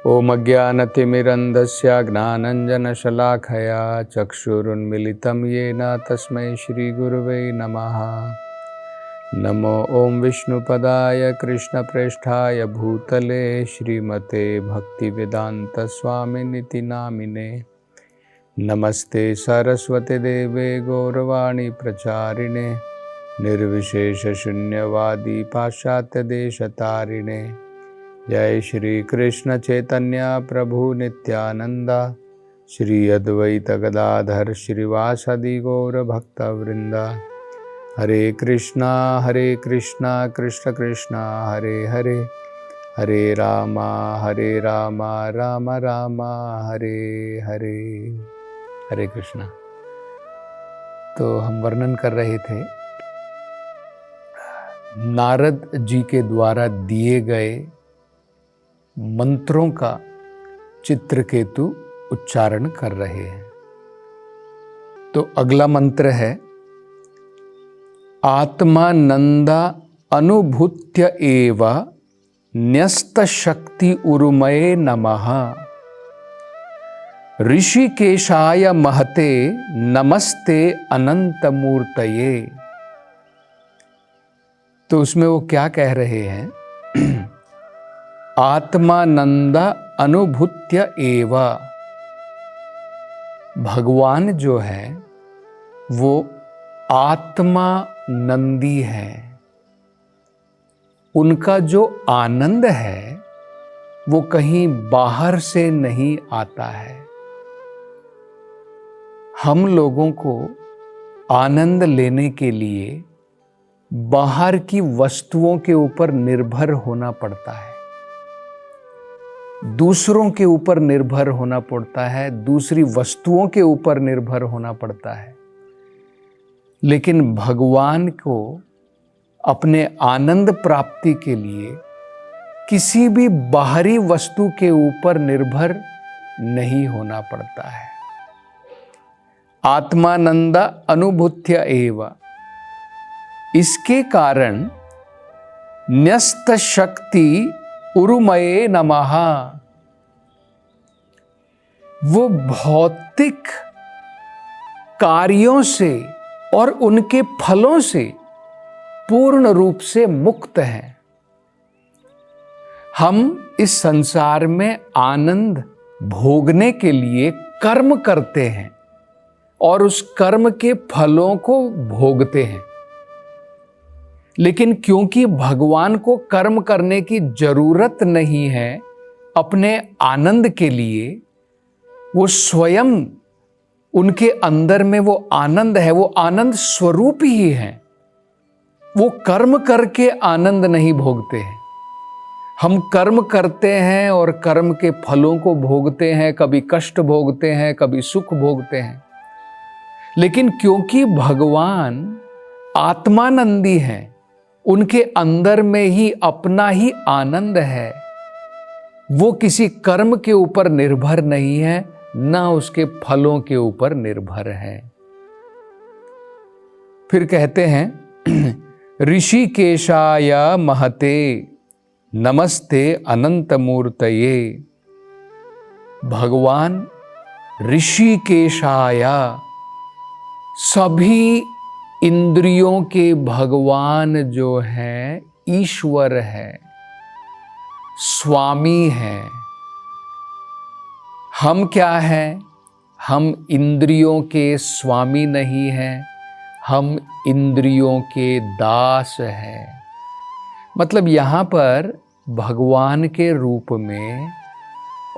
ओम अज्ञानतिमिरन्धस्य ज्ञानाञ्जनशलाखया चक्षुरुन्मिलितं येन तस्मै श्रीगुरुवे नमः। नमो ओम विष्णुपदाय कृष्णप्रेष्ठाय भूतले श्रीमते भक्तिवेदान्तस्वामिनिति नामिने। नमस्ते सरस्वती देवे गौरवाणी प्रचारिणे निर्विशेषशून्यवादी पाश्चात्यदेशतारिणे। जय श्री कृष्ण चैतन्य प्रभु नित्यानंदा श्री अद्वैत गदाधर श्रीवासदि गौर भक्तवृंदा। हरे कृष्णा कृष्ण कृष्णा हरे हरे, हरे राम राम राम हरे हरे। हरे कृष्णा। तो हम वर्णन कर रहे थे नारद जी के द्वारा दिए गए मंत्रों का चित्रकेतु उच्चारण कर रहे हैं। तो अगला मंत्र है आत्मानंदा अनुभूत्य एव न्यस्त शक्ति उरुमये नमः। ऋषिकेशाय महते नमस्ते अनंत मूर्तये। तो उसमें वो क्या कह रहे हैं? आत्मानंद अनुभूत्य एव। भगवान जो है वो आत्मानंदी है। उनका जो आनंद है वो कहीं बाहर से नहीं आता है। हम लोगों को आनंद लेने के लिए बाहर की वस्तुओं के ऊपर निर्भर होना पड़ता है, दूसरों के ऊपर निर्भर होना पड़ता है, दूसरी वस्तुओं के ऊपर निर्भर होना पड़ता है। लेकिन भगवान को अपने आनंद प्राप्ति के लिए किसी भी बाहरी वस्तु के ऊपर निर्भर नहीं होना पड़ता है। आत्मानंद अनुभूत्य एव। इसके कारण न्यस्त शक्ति उरुमये नमः। वो भौतिक कार्यों से और उनके फलों से पूर्ण रूप से मुक्त हैं। हम इस संसार में आनंद भोगने के लिए कर्म करते हैं और उस कर्म के फलों को भोगते हैं। लेकिन क्योंकि भगवान को कर्म करने की जरूरत नहीं है अपने आनंद के लिए, वो स्वयं उनके अंदर में वो आनंद है, वो आनंद स्वरूप ही है। वो कर्म करके आनंद नहीं भोगते हैं। हम कर्म करते हैं और कर्म के फलों को भोगते हैं, कभी कष्ट भोगते हैं, कभी सुख भोगते हैं। लेकिन क्योंकि भगवान आत्मानंदी हैं, उनके अंदर में ही अपना ही आनंद है, वो किसी कर्म के ऊपर निर्भर नहीं है, ना उसके फलों के ऊपर निर्भर है। फिर कहते हैं ऋषिकेशाय महते नमस्ते अनंत मूर्तये। भगवान ऋषिकेशाय, सभी इंद्रियों के भगवान जो हैं ईश्वर है, स्वामी है। हम क्या हैं? हम इंद्रियों के स्वामी नहीं हैं, हम इंद्रियों के दास हैं। मतलब यहाँ पर भगवान के रूप में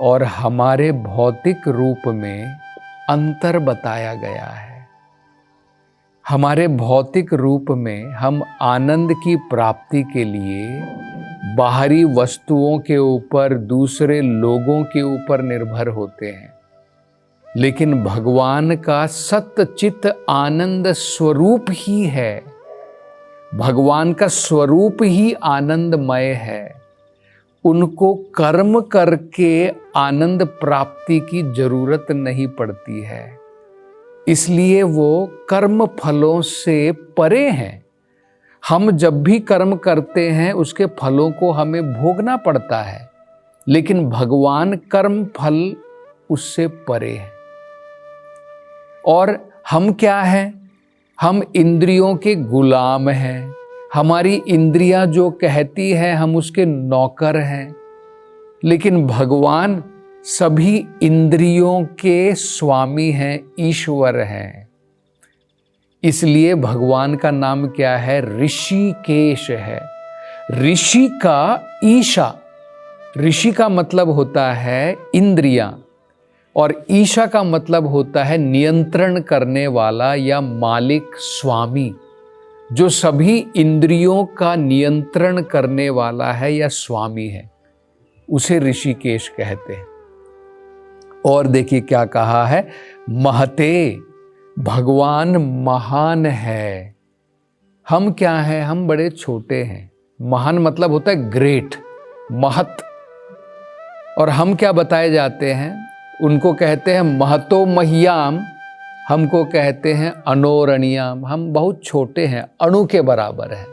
और हमारे भौतिक रूप में अंतर बताया गया है। हमारे भौतिक रूप में हम आनंद की प्राप्ति के लिए बाहरी वस्तुओं के ऊपर, दूसरे लोगों के ऊपर निर्भर होते हैं। लेकिन भगवान का सच्चित आनंद स्वरूप ही है। भगवान का स्वरूप ही आनंदमय है। उनको कर्म करके आनंद प्राप्ति की जरूरत नहीं पड़ती है, इसलिए वो कर्म फलों से परे हैं। हम जब भी कर्म करते हैं उसके फलों को हमें भोगना पड़ता है। लेकिन भगवान कर्म फल उससे परे है। और हम क्या हैं? हम इंद्रियों के गुलाम हैं। हमारी इंद्रियां जो कहती है हम उसके नौकर हैं। लेकिन भगवान सभी इंद्रियों के स्वामी हैं, ईश्वर हैं। इसलिए भगवान का नाम क्या है? ऋषिकेश है। ऋषि का ईशा, ऋषि का मतलब होता है इंद्रियां, और ईशा का मतलब होता है नियंत्रण करने वाला या मालिक, स्वामी, जो सभी इंद्रियों का नियंत्रण करने वाला है या स्वामी है, उसे ऋषिकेश कहते हैं। और देखिए क्या कहा है, महते, भगवान महान है। हम क्या हैं? हम बड़े छोटे हैं। महान मतलब होता है ग्रेट, महत। और हम क्या बताए जाते हैं? उनको कहते हैं महतो मह्याम, हमको कहते हैं अनोरणीयाम। हम बहुत छोटे हैं, अणु के बराबर हैं।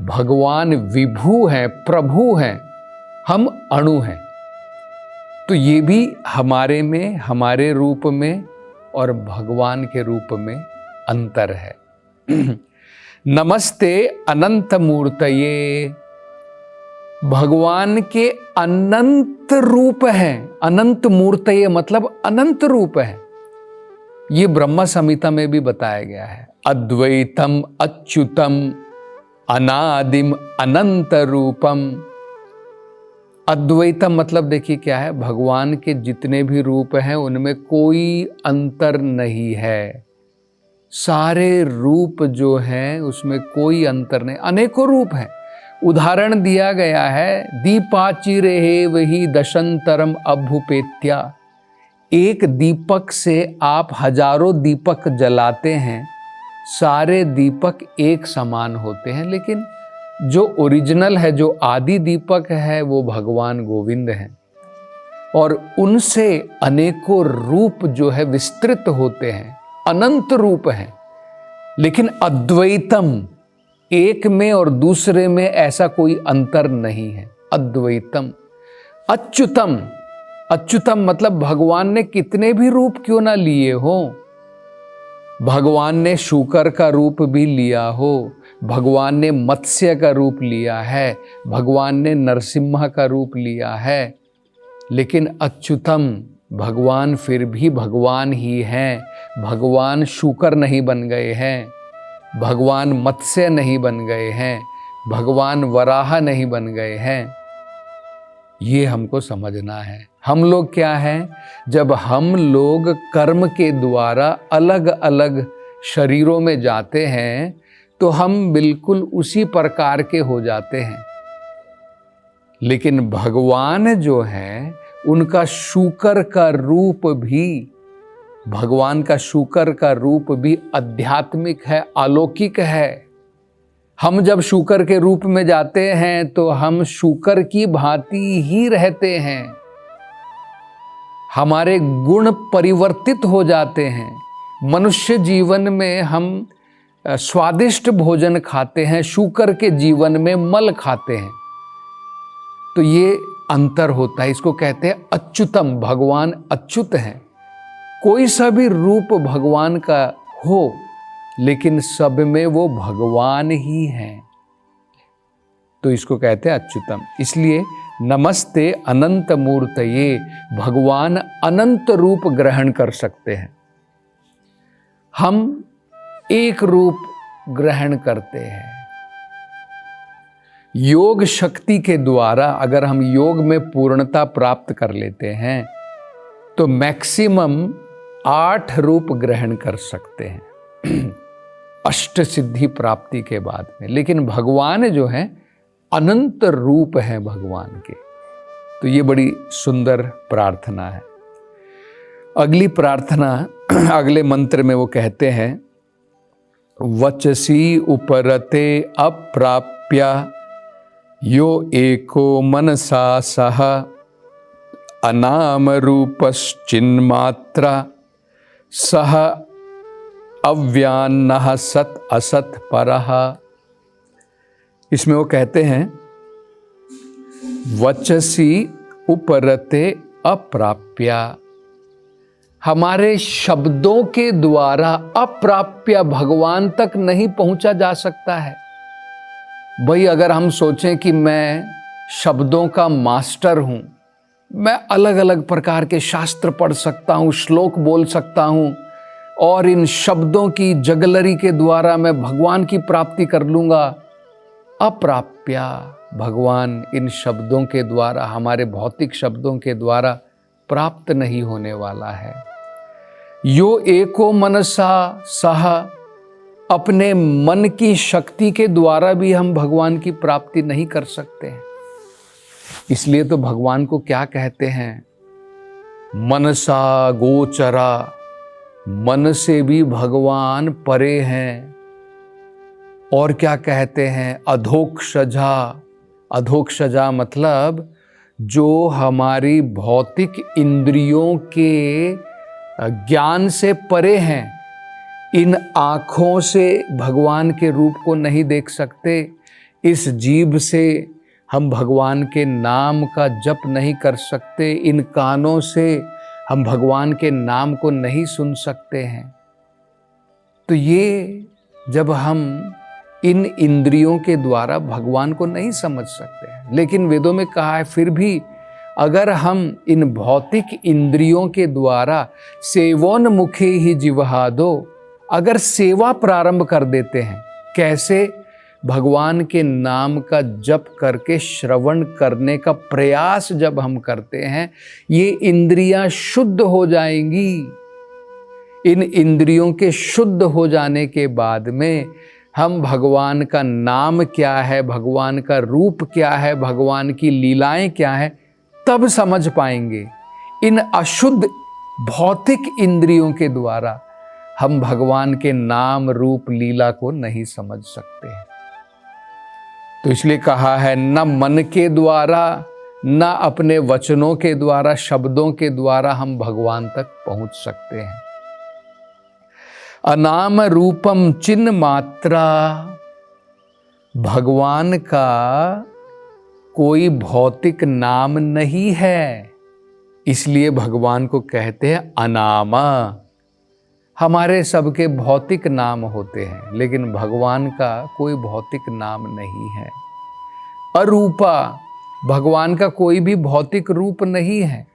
भगवान विभु हैं, प्रभु हैं, हम अणु हैं। तो ये भी हमारे में, हमारे रूप में और भगवान के रूप में अंतर है। नमस्ते अनंत मूर्तये, भगवान के अनंत रूप हैं। अनंत मूर्तये मतलब अनंत रूप है। ये ब्रह्म संहिता में भी बताया गया है। अद्वैतम अच्युतम अनादिम अनंत रूपम। अद्वैतम मतलब देखिए क्या है, भगवान के जितने भी रूप हैं उनमें कोई अंतर नहीं है। सारे रूप जो हैं उसमें कोई अंतर नहीं, अनेकों रूप हैं। उदाहरण दिया गया है, दीपाचिरे वही दशंतरम अभुपेत्या। एक दीपक से आप हजारों दीपक जलाते हैं, सारे दीपक एक समान होते हैं, लेकिन जो ओरिजिनल है, जो आदि दीपक है, वो भगवान गोविंद हैं। और उनसे अनेकों रूप जो है विस्तृत होते हैं, अनंत रूप हैं। लेकिन अद्वैतम, एक में और दूसरे में ऐसा कोई अंतर नहीं है। अद्वैतम। अच्युतम, अच्युतम मतलब भगवान ने कितने भी रूप क्यों ना लिए हो, भगवान ने शूकर का रूप भी लिया हो, भगवान ने मत्स्य का रूप लिया है, भगवान ने नरसिम्हा का रूप लिया है, लेकिन अच्युतम, भगवान फिर भी भगवान ही हैं। भगवान शूकर नहीं बन गए हैं, भगवान मत्स्य नहीं बन गए हैं, भगवान वराह नहीं बन गए हैं। ये हमको समझना है। हम लोग क्या हैं? जब हम लोग कर्म के द्वारा अलग अलग शरीरों में जाते हैं तो हम बिल्कुल उसी प्रकार के हो जाते हैं। लेकिन भगवान जो है उनका शूकर का रूप भी, भगवान का शूकर का रूप भी आध्यात्मिक है, अलौकिक है। हम जब शूकर के रूप में जाते हैं तो हम शूकर की भांति ही रहते हैं। हमारे गुण परिवर्तित हो जाते हैं। मनुष्य जीवन में हम स्वादिष्ट भोजन खाते हैं, शूकर के जीवन में मल खाते हैं। तो ये अंतर होता है। इसको कहते हैं अच्युतम, भगवान अच्युत हैं। कोई सा भी रूप भगवान का हो, लेकिन सब में वो भगवान ही हैं, तो इसको कहते हैं अच्युतम। इसलिए नमस्ते अनंत मूर्तये, भगवान अनंत रूप ग्रहण कर सकते हैं। हम एक रूप ग्रहण करते हैं। योग शक्ति के द्वारा अगर हम योग में पूर्णता प्राप्त कर लेते हैं तो मैक्सिमम 8 रूप ग्रहण कर सकते हैं अष्ट सिद्धि प्राप्ति के बाद में। लेकिन भगवान जो है अनंत रूप है भगवान के। तो ये बड़ी सुंदर प्रार्थना है। अगली प्रार्थना, अगले मंत्र में वो कहते हैं, वचसी उपरते अप्राप्य यो एको मनसा सह अनाम रूपश्चिन्मात्रा सह अव्यान्नः सत असत परः। इसमें वो कहते हैं, वचसी उपरते अप्राप्या, हमारे शब्दों के द्वारा अप्राप्य भगवान तक नहीं पहुंचा जा सकता है। भाई अगर हम सोचें कि मैं शब्दों का मास्टर हूं, मैं अलग अलग प्रकार के शास्त्र पढ़ सकता हूं, श्लोक बोल सकता हूं और इन शब्दों की जगलरी के द्वारा मैं भगवान की प्राप्ति कर लूंगा, अप्राप्या, भगवान इन शब्दों के द्वारा, हमारे भौतिक शब्दों के द्वारा प्राप्त नहीं होने वाला है। यो एको मनसा सह, अपने मन की शक्ति के द्वारा भी हम भगवान की प्राप्ति नहीं कर सकते हैं। इसलिए तो भगवान को क्या कहते हैं, मनसा गोचरा, मन से भी भगवान परे हैं। और क्या कहते हैं, अधोक्षजा, अधोक्षजा मतलब जो हमारी भौतिक इंद्रियों के ज्ञान से परे हैं। इन आँखों से भगवान के रूप को नहीं देख सकते, इस जीभ से हम भगवान के नाम का जप नहीं कर सकते, इन कानों से हम भगवान के नाम को नहीं सुन सकते हैं। तो ये जब हम इन इंद्रियों के द्वारा भगवान को नहीं समझ सकते हैं। लेकिन वेदों में कहा है फिर भी अगर हम इन भौतिक इंद्रियों के द्वारा सेवोन्मुखे ही जिह्वादो, अगर सेवा प्रारंभ कर देते हैं, कैसे, भगवान के नाम का जप करके श्रवण करने का प्रयास जब हम करते हैं, ये इंद्रियां शुद्ध हो जाएंगी। इन इंद्रियों के शुद्ध हो जाने के बाद में हम भगवान का नाम क्या है, भगवान का रूप क्या है, भगवान की लीलाएं क्या है, तब समझ पाएंगे। इन अशुद्ध भौतिक इंद्रियों के द्वारा हम भगवान के नाम रूप लीला को नहीं समझ सकते हैं। तो इसलिए कहा है न मन के द्वारा, न अपने वचनों के द्वारा, शब्दों के द्वारा हम भगवान तक पहुंच सकते हैं। अनाम रूपम चिन्ह मात्रा, भगवान का कोई भौतिक नाम नहीं है, इसलिए भगवान को कहते हैं अनामा। हमारे सबके भौतिक नाम होते हैं, लेकिन भगवान का कोई भौतिक नाम नहीं है। अरूपा, भगवान का कोई भी भौतिक रूप नहीं है।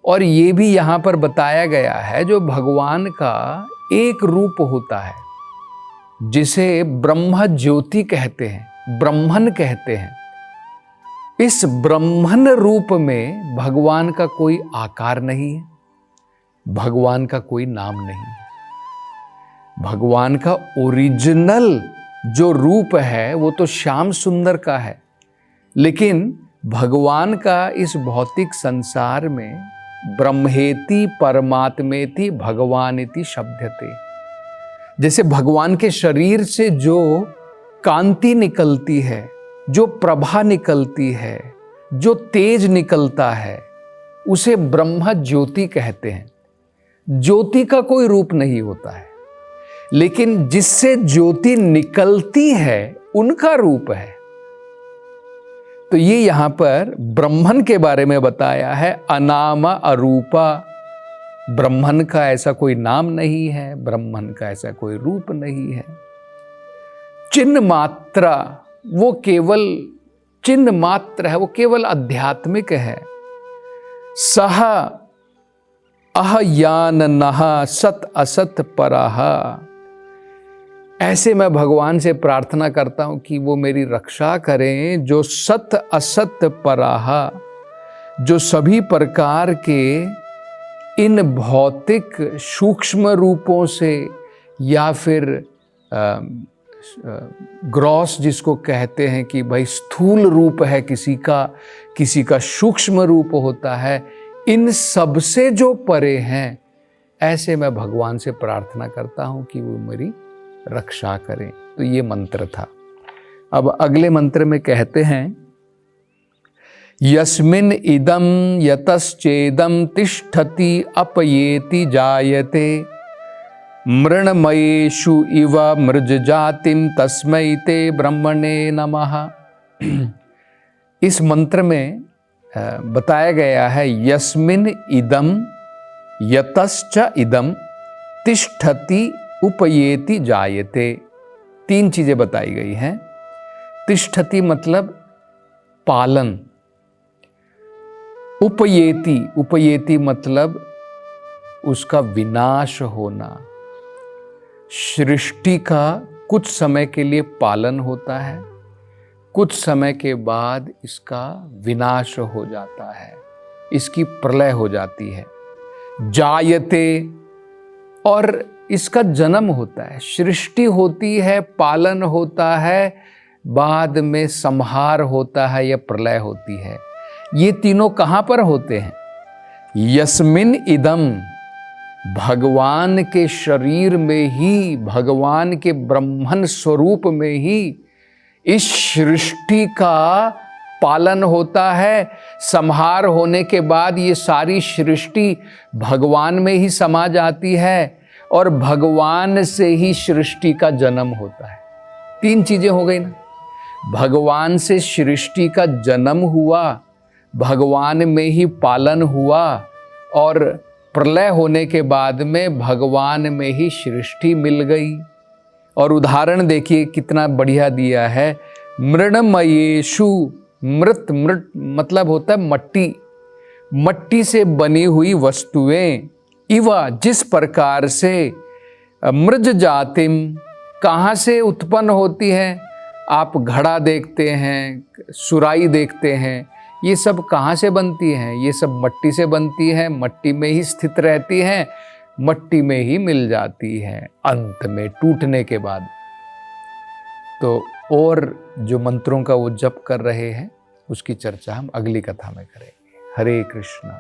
और ये भी यहाँ पर बताया गया है, जो भगवान का एक रूप होता है जिसे ब्रह्म ज्योति कहते हैं, ब्रह्मन कहते हैं। इस ब्रह्मन रूप में भगवान का कोई आकार नहीं है, भगवान का कोई नाम नहीं है। भगवान का ओरिजिनल जो रूप है वो तो श्याम सुंदर का है, लेकिन भगवान का इस भौतिक संसार में ब्रह्मेति परमात्मेति भगवानिति शब्दते, जैसे भगवान के शरीर से जो कांति निकलती है, जो प्रभा निकलती है, जो तेज निकलता है, उसे ब्रह्म ज्योति कहते हैं। ज्योति का कोई रूप नहीं होता है, लेकिन जिससे ज्योति निकलती है उनका रूप है। तो ये यहां पर ब्रह्मन के बारे में बताया है, अनाम अरूपा। ब्रह्मन का ऐसा कोई नाम नहीं है, ब्रह्मन का ऐसा कोई रूप नहीं है। चिन्ह मात्रा, वो केवल चिन्ह मात्र है, वो केवल आध्यात्मिक है। सह अहयान नह सत असत परह, ऐसे मैं भगवान से प्रार्थना करता हूं कि वो मेरी रक्षा करें, जो सत असत परह, जो सभी प्रकार के इन भौतिक सूक्ष्म रूपों से या फिर ग्रॉस जिसको कहते हैं कि भाई स्थूल रूप है किसी का सूक्ष्म रूप होता है, इन सब से जो परे हैं, ऐसे मैं भगवान से प्रार्थना करता हूं कि वो मेरी रक्षा करें। तो ये मंत्र था। अब अगले मंत्र में कहते हैं, यस्मिन इदम यतश्चेदम तिष्ठति अपयेति जायते मृण्मयेषु इव मृज जातिम तस्मै ते ब्रह्मणे नमः। इस मंत्र में बताया गया है, यस्मिन इदम यतश्च इदम तिष्ठति उपयेति जायते। 3 चीजें बताई गई हैं। तिष्ठति मतलब पालन, उपयेति, उपयेति मतलब उसका विनाश होना। सृष्टि का कुछ समय के लिए पालन होता है, कुछ समय के बाद इसका विनाश हो जाता है, इसकी प्रलय हो जाती है। जायते, और इसका जन्म होता है। सृष्टि होती है, पालन होता है, बाद में संहार होता है या प्रलय होती है। ये तीनों कहाँ पर होते हैं? यस्मिन इदम, भगवान के शरीर में ही, भगवान के ब्रह्मन स्वरूप में ही इस सृष्टि का पालन होता है। संहार होने के बाद ये सारी सृष्टि भगवान में ही समा जाती है और भगवान से ही सृष्टि का जन्म होता है। 3 चीजें हो गई ना। भगवान से सृष्टि का जन्म हुआ, भगवान में ही पालन हुआ, और प्रलय होने के बाद में भगवान में ही सृष्टि मिल गई। और उदाहरण देखिए कितना बढ़िया दिया है। मृण्मयेषु, मृत, मृत मतलब होता है मट्टी, मट्टी से बनी हुई वस्तुएं, इवा जिस प्रकार से, मृज जातिम कहाँ से उत्पन्न होती है? आप घड़ा देखते हैं, सुराई देखते हैं, ये सब कहाँ से बनती हैं? ये सब मट्टी से बनती है, मट्टी में ही स्थित रहती हैं, मट्टी में ही मिल जाती है अंत में टूटने के बाद। तो और जो मंत्रों का वो जप कर रहे हैं उसकी चर्चा हम अगली कथा में करेंगे। हरे कृष्णा।